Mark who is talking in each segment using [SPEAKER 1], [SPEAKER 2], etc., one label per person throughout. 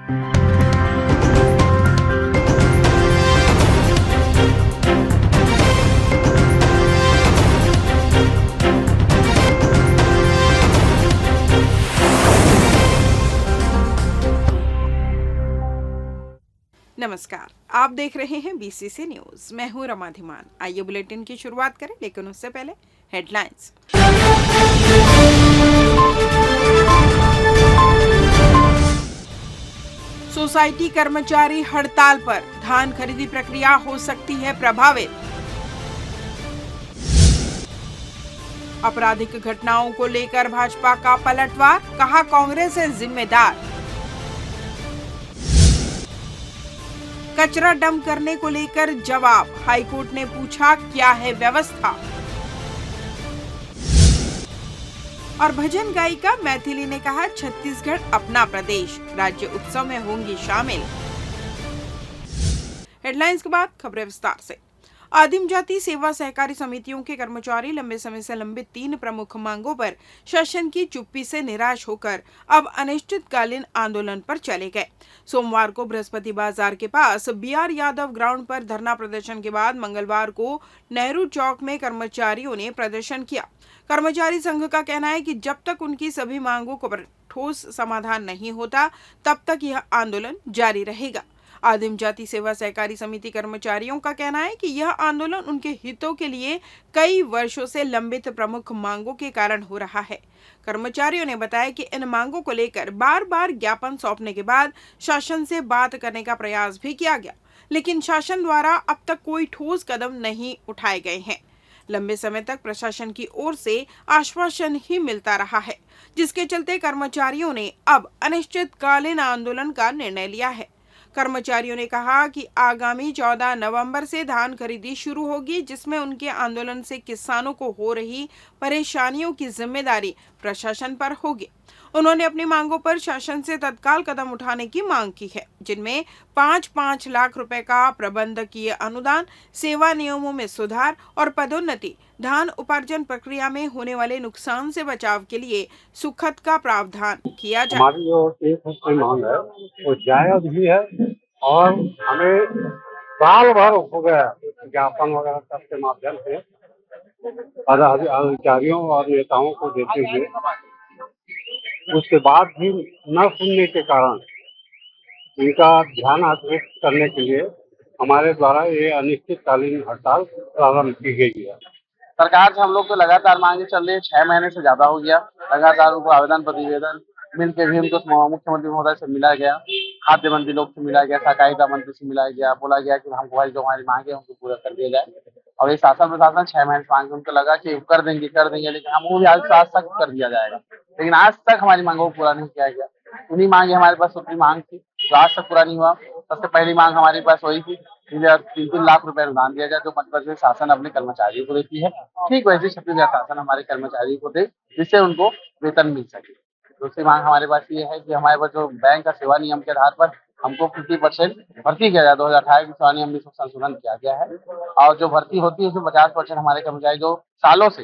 [SPEAKER 1] नमस्कार, आप देख रहे हैं बीसीसी न्यूज। मैं हूं रमा धीमान। आइए बुलेटिन की शुरुआत करें, लेकिन उससे पहले हेडलाइंस। सोसाइटी कर्मचारी हड़ताल पर, धान खरीदी प्रक्रिया हो सकती है प्रभावित। आपराधिक घटनाओं को लेकर भाजपा का पलटवार, कहा कांग्रेस है जिम्मेदार। कचरा डंप करने को लेकर जवाब, हाईकोर्ट ने पूछा क्या है व्यवस्था। और भजन गायिका मैथिली ने कहा छत्तीसगढ़ अपना प्रदेश, राज्य उत्सव में होंगी शामिल। हेडलाइंस के बाद खबरें विस्तार से। आदिम जाति सेवा सहकारी समितियों के कर्मचारी लंबे समय से लंबित 3 प्रमुख मांगों पर शासन की चुप्पी से निराश होकर अब अनिश्चितकालीन आंदोलन पर चले गए। सोमवार को बृहस्पति बाजार के पास BR यादव ग्राउंड पर धरना प्रदर्शन के बाद मंगलवार को नेहरू चौक में कर्मचारियों ने प्रदर्शन किया। कर्मचारी संघ का कहना है कि जब तक उनकी सभी मांगों को ठोस समाधान नहीं होता, तब तक यह आंदोलन जारी रहेगा। आदिम जाति सेवा सहकारी समिति कर्मचारियों का कहना है कि यह आंदोलन उनके हितों के लिए कई वर्षों से लंबित प्रमुख मांगों के कारण हो रहा है। कर्मचारियों ने बताया कि इन मांगों को लेकर बार-बार ज्ञापन सौंपने के बाद शासन से बात करने का प्रयास भी किया गया, लेकिन शासन द्वारा अब तक कोई ठोस कदम नहीं उठाए गए हैं। लंबे समय तक प्रशासन की ओर से आश्वासन ही मिलता रहा है, जिसके चलते कर्मचारियों ने अब अनिश्चितकालीन आंदोलन का निर्णय लिया है। कर्मचारियों ने कहा कि आगामी 14 नवंबर से धान खरीदी शुरू होगी, जिसमें उनके आंदोलन से किसानों को हो रही परेशानियों की जिम्मेदारी प्रशासन पर होगी। उन्होंने अपनी मांगों पर शासन से तत्काल कदम उठाने की मांग की है, जिनमें 5-5 लाख रुपए का प्रबंधकीय अनुदान, सेवा नियमों में सुधार और पदोन्नति, धान उपार्जन प्रक्रिया में होने वाले नुकसान से बचाव के लिए सुखद का प्रावधान किया जाए।
[SPEAKER 2] हमारी जो एक मांग है वो जायज भी है और हमें साल भर हो गया ज्ञापन वगैरह सबके माध्यम से अधिकारियों और नेताओं को देते हुए, उसके बाद भी न सुनने के कारण इनका ध्यान आकर्षित करने के लिए हमारे द्वारा ये अनिश्चितकालीन हड़ताल प्रारंभ की गई है।
[SPEAKER 3] सरकार से हम लोग को लगातार मांगे चल रही है, 6 महीने से ज्यादा हो गया। लगातार उनको आवेदन प्रतिवेदन मिल के भी उनको मुख्यमंत्री महोदय से मिला गया, खाद्य मंत्री लोग से मिला गया, सहकारिता मंत्री से मिला गया, बोला गया कि हमको भाई जो हमारी मांगे उनको पूरा कर दिया जाए। और ये शासन प्रशासन 6 महीने से मांगे, उनको लगा कि कर देंगे, लेकिन हम भी आज तक कर दिया जाएगा, लेकिन आज तक हमारी मांगों को पूरा नहीं किया गया। उन्हीं मांगे हमारे पास उतनी मांग थी जो आज तक पूरा नहीं हुआ। सबसे पहली मांग हमारे पास वही थी 3 लाख रुपए अनुदान दिया जाए, जो मध्य प्रदेश शासन अपने कर्मचारियों को देती है। ठीक वैसे छत्तीसगढ़ शासन हमारे कर्मचारियों को दे, जिससे उनको वेतन मिल सके। दूसरी मांग हमारे पास ये है कि हमारे पास जो बैंक का सेवा नियम के आधार पर हमको 50% भर्ती किया जाए। 2018 के सेवा नियम में संशोधन किया गया है, और जो भर्ती होती है उसमें 50% हमारे कर्मचारी जो सालों से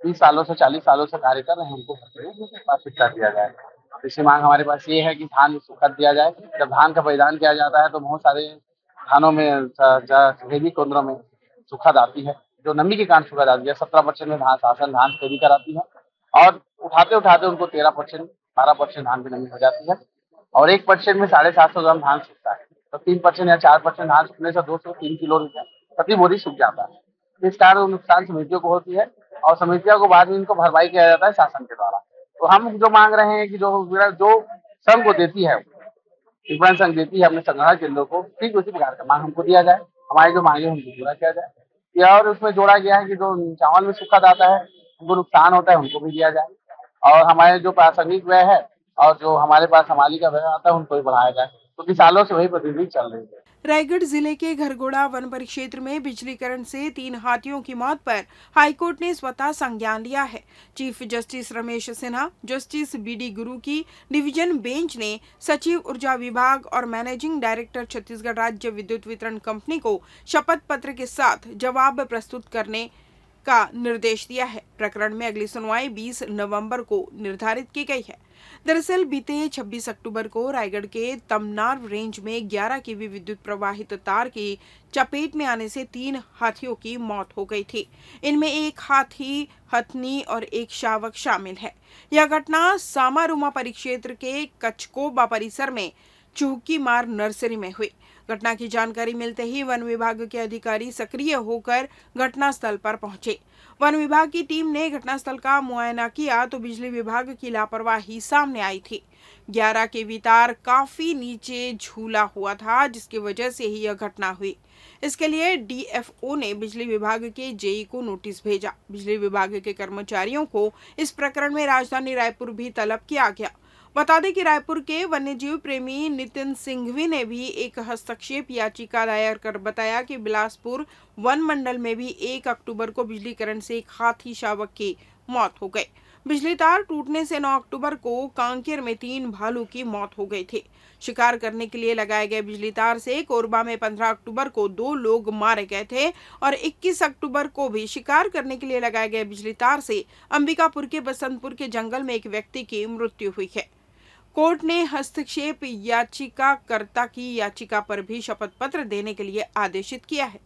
[SPEAKER 3] 30 सालों से 40 सालों से कार्य कर रहे हैं उनको प्राथमिकता दिया जाए। तीसरी मांग हमारे पास ये है कि धान सुखद दिया जाए। जब धान का बलिदान किया जाता है तो बहुत सारे धानों में खरीदी केंद्रों में सुखद आती है, जो नमी के कारण सुखद आती है। 17% में शासन धान खरीदी कराती है, और उठाते उठाते उनको 13% 12% धान की नमी हो जाती है, और 1% में 750 ग्राम धान सूखता है। तो 3% या 4% धान सूखने से 2 से 3 किलो प्रति बोरी सूख जाता है। इस कारण नुकसान समितियों को होती है, और समितियों को बाद में इनको भरपाई किया जाता है शासन के द्वारा। तो हम जो मांग रहे हैं कि जो संघ को देती है, विपणन संघ देती है अपने संग्रह केंद्रों को, ठीक उसी प्रकार का मांग हमको दिया जाए। हमारी जो मांगे उनको पूरा किया जाए। या और उसमें जोड़ा गया है कि जो चावल में सूखा आता है, उनको नुकसान होता है, उनको भी दिया जाए। और हमारे जो प्रासंगिक व्यय है और जो हमारे पास हमाली का व्यय आता है उनको भी बढ़ाया जाए, क्योंकि सालों से वही प्रतिनिधि चल रही है।
[SPEAKER 1] रायगढ़ जिले के घरघोड़ा वन परिक्षेत्र में बिजलीकरण से 3 हाथियों की मौत पर हाईकोर्ट ने स्वतः संज्ञान लिया है। Chief justice Ramesh Sinha, justice BD गुरु की डिवीजन बेंच ने सचिव ऊर्जा विभाग और मैनेजिंग डायरेक्टर छत्तीसगढ़ राज्य विद्युत वितरण कंपनी को शपथ पत्र के साथ जवाब प्रस्तुत करने का निर्देश दिया है। प्रकरण में अगली सुनवाई 20 नवंबर को निर्धारित की गई है। दरअसल बीते 26 अक्टूबर को रायगढ़ के तमनार रेंज में 11 केवी विद्युत प्रवाहित तार की चपेट में आने से 3 हाथियों की मौत हो गई थी। इनमें एक हाथी, हथनी और एक शावक शामिल है। यह घटना सामारुमा परिक्षेत्र के कचकोबा परिसर में चूहकी मार नर्सरी में हुई। घटना की जानकारी मिलते ही वन विभाग के अधिकारी सक्रिय होकर घटनास्थल पर पहुंचे। वन विभाग की टीम ने घटनास्थल का मुआयना किया तो बिजली विभाग की लापरवाही सामने आई थी। 11 केवी तार काफी नीचे झूला हुआ था, जिसकी वजह से ही यह घटना हुई। इसके लिए डीएफओ ने बिजली विभाग के जेई को नोटिस भेजा। बिजली विभाग के कर्मचारियों को इस प्रकरण में राजधानी रायपुर भी तलब किया गया। बता दें कि रायपुर के वन्यजीव प्रेमी नितिन सिंघवी ने भी एक हस्तक्षेप याचिका दायर कर बताया कि बिलासपुर वन मंडल में भी 1 अक्टूबर को बिजली करंट से एक हाथी शावक की मौत हो गई। बिजली तार टूटने से 9 अक्टूबर को कांकेर में 3 भालू की मौत हो गई थी। शिकार करने के लिए लगाए गए बिजली तार से कोरबा में 15 अक्टूबर को 2 लोग मारे गए थे और 21 अक्टूबर को भी शिकार करने के लिए लगाए गए बिजली तार से अंबिकापुर के बसंतपुर के जंगल में एक व्यक्ति की मृत्यु हुई है। कोर्ट ने हस्तक्षेप याचिकाकर्ता की याचिका पर भी शपथ पत्र देने के लिए आदेशित किया है।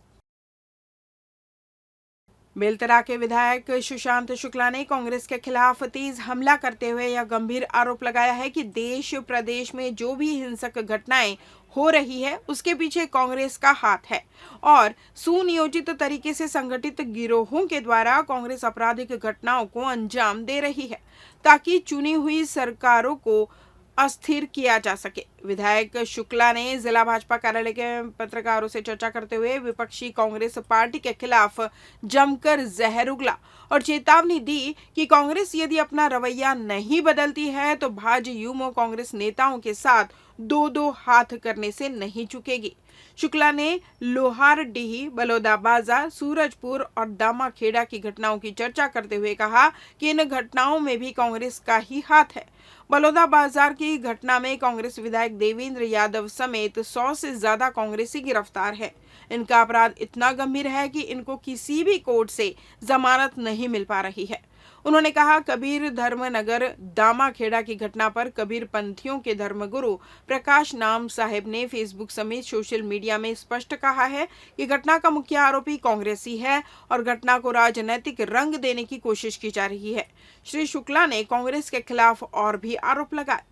[SPEAKER 1] बेलतरा के विधायक सुशांत शुक्ला ने कांग्रेस के खिलाफ तेज हमला करते हुए यह गंभीर आरोप लगाया है कि देश प्रदेश में जो भी हिंसक घटनाएं हो रही है उसके पीछे कांग्रेस का हाथ है और सुनियोजित तरीके से संगठित गिरोहों के द्वारा कांग्रेस आपराधिक घटनाओं को अंजाम दे रही है ताकि चुनी हुई सरकारों को अस्थिर किया जा सके। विधायक शुक्ला ने जिला भाजपा कार्यालय के पत्रकारों से चर्चा करते हुए विपक्षी कांग्रेस पार्टी के खिलाफ जमकर जहर उगला और चेतावनी दी कि कांग्रेस यदि अपना रवैया नहीं बदलती है तो भाजयुमो कांग्रेस नेताओं के साथ 2-2 हाथ करने से नहीं चुकेगी। शुक्ला ने लोहारडीह, बलौदाबाजार, सूरजपुर और दामाखेड़ा की घटनाओं की चर्चा करते हुए कहा कि इन घटनाओं में भी कांग्रेस का ही हाथ है। बलौदाबाजार की घटना में कांग्रेस विधायक देवेंद्र यादव समेत 100 से ज्यादा कांग्रेसी गिरफ्तार है। इनका अपराध इतना गंभीर है कि इनको किसी भी कोर्ट से जमानत नहीं मिल पा रही है। उन्होंने कहा कबीर धर्मनगर दामाखेड़ा की घटना पर कबीर पंथियों के धर्मगुरु प्रकाश नाम साहेब ने फेसबुक समेत सोशल मीडिया में स्पष्ट कहा है कि घटना का मुख्य आरोपी कांग्रेसी है और घटना को राजनीतिक रंग देने की कोशिश की जा रही है। श्री शुक्ला ने कांग्रेस के खिलाफ और भी आरोप लगाए।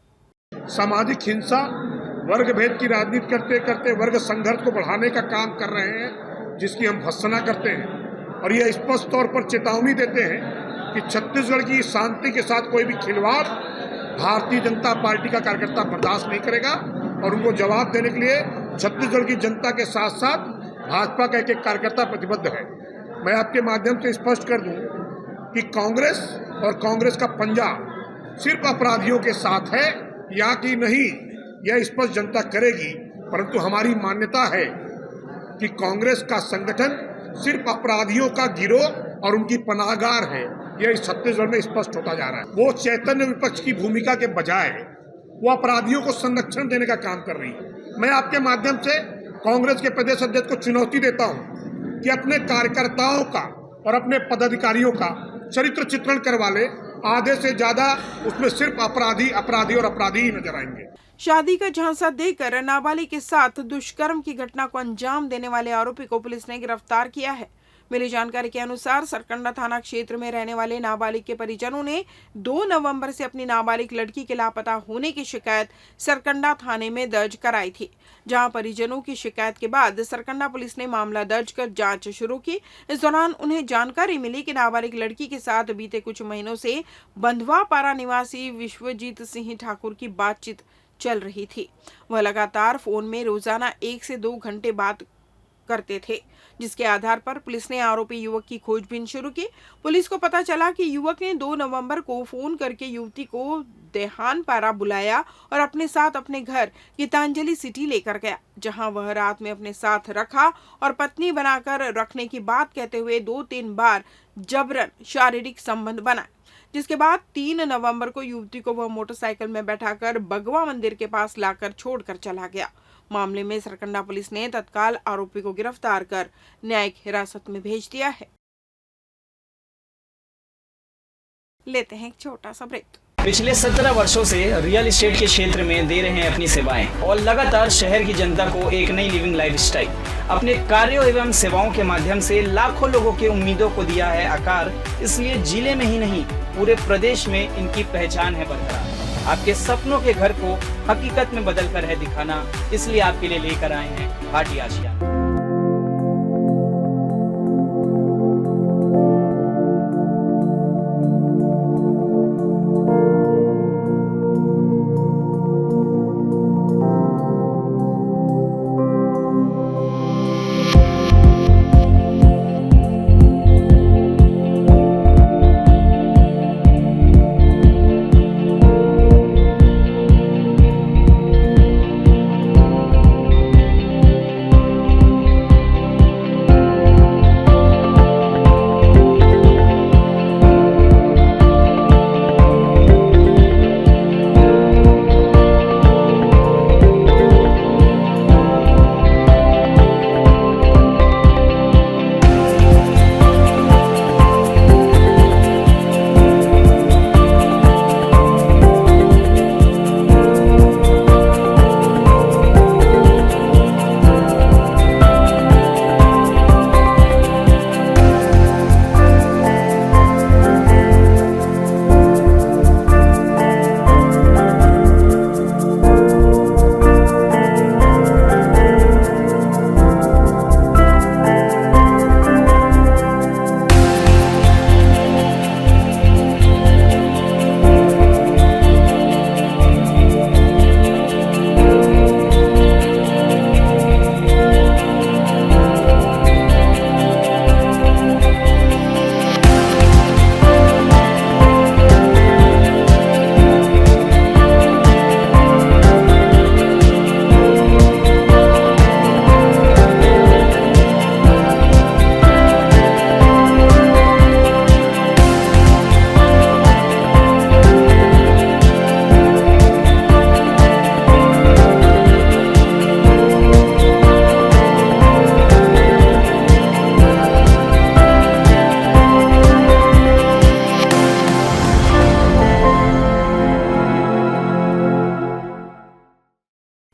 [SPEAKER 4] सामाजिक हिंसा, वर्ग भेद की राजनीति करते करते वर्ग संघर्ष को बढ़ाने का काम कर रहे हैं, जिसकी हम भर्त्सना करते हैं और यह स्पष्ट तौर पर चेतावनी देते हैं कि छत्तीसगढ़ की शांति के साथ कोई भी खिलवाड़ भारतीय जनता पार्टी का कार्यकर्ता बर्दाश्त नहीं करेगा और उनको जवाब देने के लिए छत्तीसगढ़ की जनता के साथ साथ भाजपा का एक कार्यकर्ता प्रतिबद्ध है। मैं आपके माध्यम से स्पष्ट कर दूं कि कांग्रेस और कांग्रेस का पंजा सिर्फ अपराधियों के साथ है या कि नहीं, यह स्पष्ट जनता करेगी, परंतु हमारी मान्यता है कि कांग्रेस का संगठन सिर्फ अपराधियों का गिरोह और उनकी पनाहगार है। यह इस छत्तीसगढ़ में स्पष्ट होता जा रहा है। वो चैतन्य विपक्ष की भूमिका के बजाय वो अपराधियों को संरक्षण देने का काम कर रही है। मैं आपके माध्यम से कांग्रेस के प्रदेश अध्यक्ष को चुनौती देता हूं कि अपने कार्यकर्ताओं का और अपने पदाधिकारियों का चरित्र चित्रण करवा ले। आधे से ज्यादा उसमें सिर्फ अपराधी और अपराधी ही नजर आएंगे।
[SPEAKER 1] शादी का झांसा देकर नाबालिग के साथ दुष्कर्म की घटना को अंजाम देने वाले आरोपी को पुलिस ने गिरफ्तार किया है। मिली जानकारी के अनुसार सरकंडा थाना क्षेत्र में रहने वाले नाबालिग के परिजनों ने 2 नवंबर से अपनी नाबालिग लड़की के लापता होने की शिकायत सरकंडा थाने में दर्ज कराई थी, जहां परिजनों की शिकायत के बाद सरकंडा पुलिस ने मामला दर्ज कर जांच शुरू की। इस दौरान उन्हें जानकारी मिली कि नाबालिग लड़की के साथ बीते कुछ महीनों से बंधवापारा निवासी विश्वजीत सिंह ठाकुर की बातचीत चल रही थी। वह लगातार फोन में रोजाना 1 से 2 घंटे बात करते थे, जिसके आधार पर पुलिस ने आरोपी युवक की खोजबीन शुरू की। पुलिस को पता चला कि युवक ने 2 नवंबर को फोन करके युवती को देहानपारा बुलाया और अपने साथ अपने घर गीतांजलि सिटी लेकर गया, जहां वह रात में अपने साथ रखा और पत्नी बनाकर रखने की बात कहते हुए 2-3 बार जबरन शारीरिक संबंध बनाए, जिसके बाद 3 नवंबर को युवती को वह मोटरसाइकिल में बैठाकर बगवा मंदिर के पास लाकर छोड़कर चला गया। मामले में सरकंडा पुलिस ने तत्काल आरोपी को गिरफ्तार कर न्यायिक हिरासत में भेज दिया है। लेते हैं एक छोटा सा ब्रेक।
[SPEAKER 5] पिछले 17 वर्षों से रियल एस्टेट के क्षेत्र में दे रहे हैं अपनी सेवाएं और लगातार शहर की जनता को एक नई लिविंग लाइफस्टाइल। अपने कार्यों एवं सेवाओं के माध्यम से लाखों लोगों की उम्मीदों को दिया है आकार। इसलिए जिले में ही नहीं पूरे प्रदेश में इनकी पहचान है बरकरार। आपके सपनों के घर को हकीकत में बदल कर है दिखाना, इसलिए आपके लिए लेकर आए हैं भाटी आशियाना।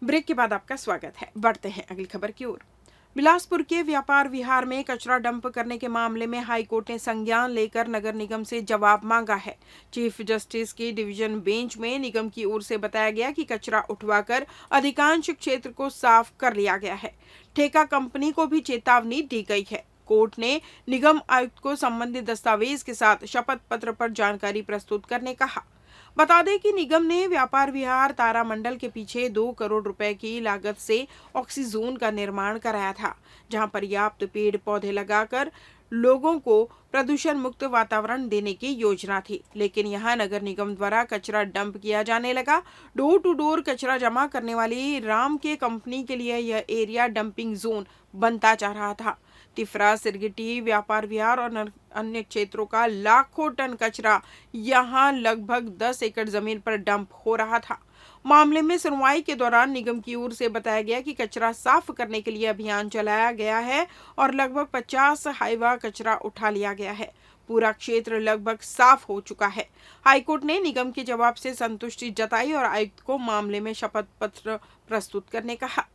[SPEAKER 1] ब्रेक के बाद आपका स्वागत है। बढ़ते हैं अगली खबर की ओर। बिलासपुर के व्यापार विहार में कचरा डंप करने के मामले में हाईकोर्ट ने संज्ञान लेकर नगर निगम से जवाब मांगा है। चीफ जस्टिस की डिवीजन बेंच में निगम की ओर से बताया गया कि कचरा उठवाकर अधिकांश क्षेत्र को साफ कर लिया गया है। ठेका कंपनी को भी चेतावनी दी गई है। कोर्ट ने निगम आयुक्त को संबंधित दस्तावेज के साथ शपथ पत्र पर जानकारी प्रस्तुत करने कहा। बता दें कि निगम ने व्यापार विहार तारामंडल के पीछे 2 करोड़ रुपए की लागत से ऑक्सीजोन का निर्माण कराया था, जहां पर्याप्त पेड़ पौधे लगाकर लोगों को प्रदूषण मुक्त वातावरण देने की योजना थी। लेकिन यहां नगर निगम द्वारा कचरा डंप किया जाने लगा। डोर टू डोर कचरा जमा करने वाली राम के कंपनी के लिए यह एरिया डंपिंग जोन बनता जा रहा था। तिफरा, सिरगिटी, व्यापार विहार और अन्य क्षेत्रों का लाखों टन कचरा यहां लगभग 10 एकड़ जमीन पर डंप हो रहा था। मामले में सुनवाई के दौरान निगम की ओर से बताया गया कि कचरा साफ करने के लिए अभियान चलाया गया है और लगभग 50 हाईवा कचरा उठा लिया गया है। पूरा क्षेत्र लगभग साफ हो चुका है। हाईकोर्ट ने निगम के जवाब से संतुष्टि जताई और आयुक्त को मामले में शपथ पत्र प्रस्तुत करने कहा।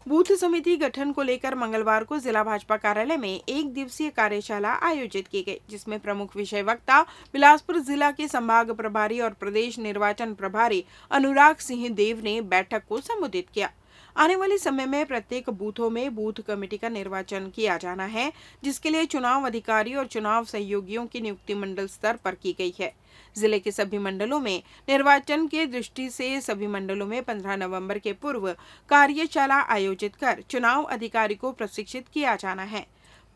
[SPEAKER 1] बूथ समिति गठन को लेकर मंगलवार को जिला भाजपा कार्यालय में 1 दिवसीय कार्यशाला आयोजित की गई, जिसमें प्रमुख विषय वक्ता बिलासपुर जिला के संभाग प्रभारी और प्रदेश निर्वाचन प्रभारी अनुराग सिंह देव ने बैठक को संबोधित किया। आने वाले समय में प्रत्येक बूथों में बूथ कमेटी का निर्वाचन किया जाना है, जिसके लिए चुनाव अधिकारी और चुनाव सहयोगियों की नियुक्ति मंडल स्तर पर की गई है। जिले के सभी मंडलों में निर्वाचन के दृष्टि से सभी मंडलों में 15 नवंबर के पूर्व कार्यशाला आयोजित कर चुनाव अधिकारी को प्रशिक्षित किया जाना है।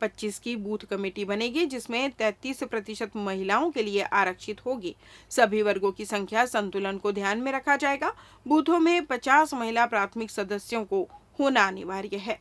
[SPEAKER 1] 25 की बूथ कमेटी बनेगी, जिसमें 33% महिलाओं के लिए आरक्षित होगी। सभी वर्गों की संख्या संतुलन को ध्यान में रखा जाएगा। बूथों में 50 महिला प्राथमिक सदस्यों को होना अनिवार्य है।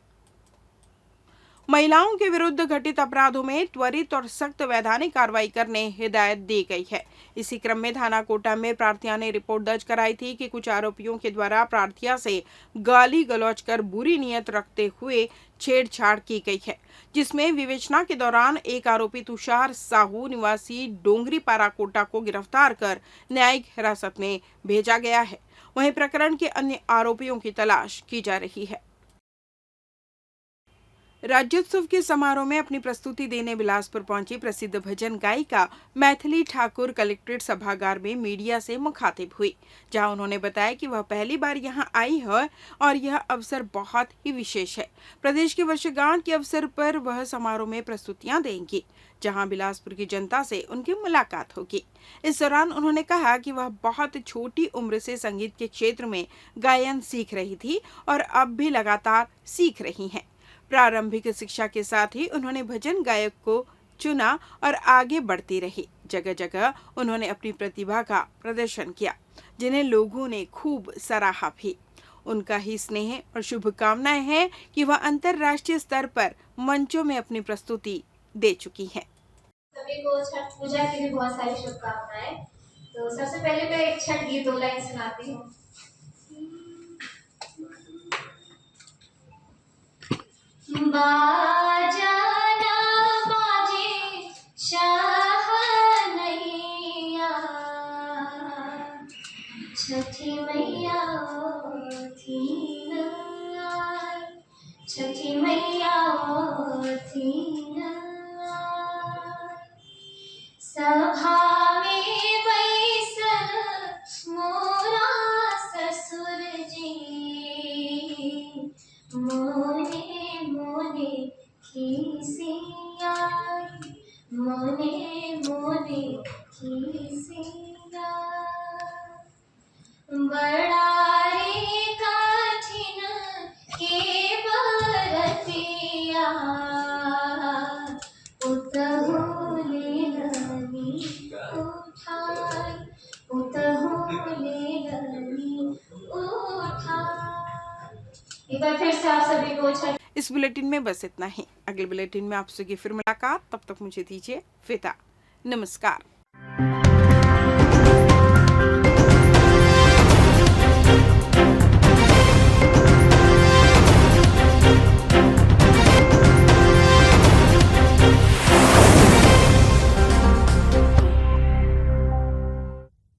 [SPEAKER 1] महिलाओं के विरुद्ध घटित अपराधों में त्वरित और सख्त वैधानिक कार्रवाई करने हिदायत दी गई है। इसी क्रम में थाना कोटा में प्रार्थिया ने रिपोर्ट दर्ज कराई थी कि कुछ आरोपियों के द्वारा प्रार्थिया से गाली गलौज कर बुरी नीयत रखते हुए छेड़छाड़ की गई है, जिसमें विवेचना के दौरान एक आरोपी तुषार साहू निवासी डोंगरी पारा कोटा को गिरफ्तार कर न्यायिक हिरासत में भेजा गया है। वहीं प्रकरण के अन्य आरोपियों की तलाश की जा रही है। राज्योत्सव के समारोह में अपनी प्रस्तुति देने बिलासपुर पहुंची प्रसिद्ध भजन गायिका मैथिली ठाकुर कलेक्ट्रेट सभागार में मीडिया से मुखातिब हुई, जहां उन्होंने बताया कि वह पहली बार यहां आई है और यह अवसर बहुत ही विशेष है। प्रदेश की वर्षगांठ के अवसर पर वह समारोह में प्रस्तुतियां देंगी, जहां बिलासपुर की जनता से उनकी मुलाकात होगी। इस दौरान उन्होंने कहा कि वह बहुत छोटी उम्र से संगीत के क्षेत्र में गायन सीख रही थी और अब भी लगातार सीख रही हैं। प्रारंभिक शिक्षा के साथ ही उन्होंने भजन गायक को चुना और आगे बढ़ती रही। जगह जगह उन्होंने अपनी प्रतिभा का प्रदर्शन किया, जिन्हें लोगों ने खूब सराहा भी। उनका ही स्नेह और शुभकामनाएं हैं कि वह अंतर्राष्ट्रीय स्तर पर मंचों में अपनी प्रस्तुति दे चुकी हैं।
[SPEAKER 6] सभी को छठ पूजा की भी बहुत सारी शुभकामनाएं। तो सबसे पहले मैं एक छठ गीत 2 लाइन सुनाती हूँ। बाजाना बाजे शहनैया, छठी मैया थीन आई, छठी मैया थीन आई। सभा में बैसल मोरा ससुर जी, मोने मोने खिसियाई, मोने मोने खिसियाई। बड़ा रे कठिन के बरतिया, उतहु लेलनी उठाई, उतहु लेलनी उठाई। एक बार फिर से आप सभी को छठ।
[SPEAKER 1] इस बुलेटिन में बस इतना ही। अगले बुलेटिन में आपसे की फिर मुलाकात, तब तक मुझे दीजिए विदा। नमस्कार।